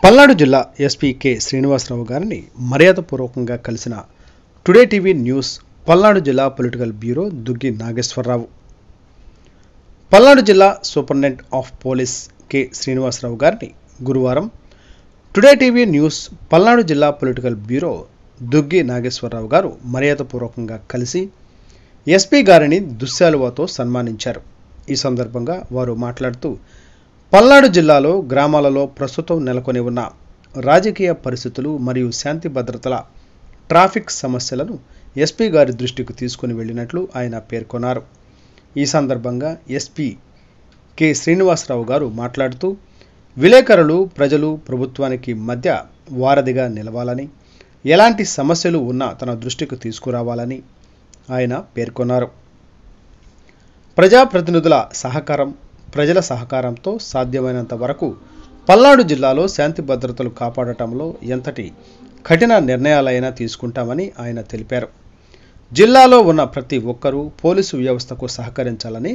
పల్నాడు జిల్లా SP K Srinivasa Rao గారిని మర్యాదపూర్వకంగా కలిసిన టుడే టీవీ న్యూస్ పల్నాడు జిల్లా పొలిటికల్ బ్యూరో దుగ్గి నాగేశ్వరరావు. పల్నాడు జిల్లా superintendent of police K Srinivasa Rao గారిని గురువారం టుడే టీవీ న్యూస్ పల్నాడు జిల్లా పొలిటికల్ బ్యూరో దుగ్గి నాగేశ్వరరావు గారు మర్యాదపూర్వకంగా కలిసి ఎస్పీ గారిని దుశ్శాలువాతో సన్మానించారు. ఈ సందర్భంగా వారు మాట్లాడుతూ పల్నాడు జిల్లాలో గ్రామాలలో ప్రస్తుతం నెలకొని ఉన్న రాజకీయ పరిస్థితులు మరియు శాంతి భద్రతల ట్రాఫిక్ సమస్యలను ఎస్పీ గారి దృష్టికి తీసుకుని వెళ్ళినట్లు ఆయన పేర్కొన్నారు. ఈ సందర్భంగా ఎస్పీ కె శ్రీనివాసరావు గారు మాట్లాడుతూ విలేకరులు ప్రజలు ప్రభుత్వానికి మధ్య వారధిగా నిలవాలని, ఎలాంటి సమస్యలు ఉన్నా తన దృష్టికి తీసుకురావాలని ఆయన పేర్కొన్నారు. ప్రజాప్రతినిధుల సహకారం, ప్రజల సహకారంతో సాధ్యమైనంత వరకు పల్నాడు జిల్లాలో శాంతి భద్రతలు కాపాడటంలో ఎంతటి కఠిన నిర్ణయాలైనా తీసుకుంటామని ఆయన తెలిపారు. జిల్లాలో ఉన్న ప్రతి ఒక్కరూ పోలీసు వ్యవస్థకు సహకరించాలని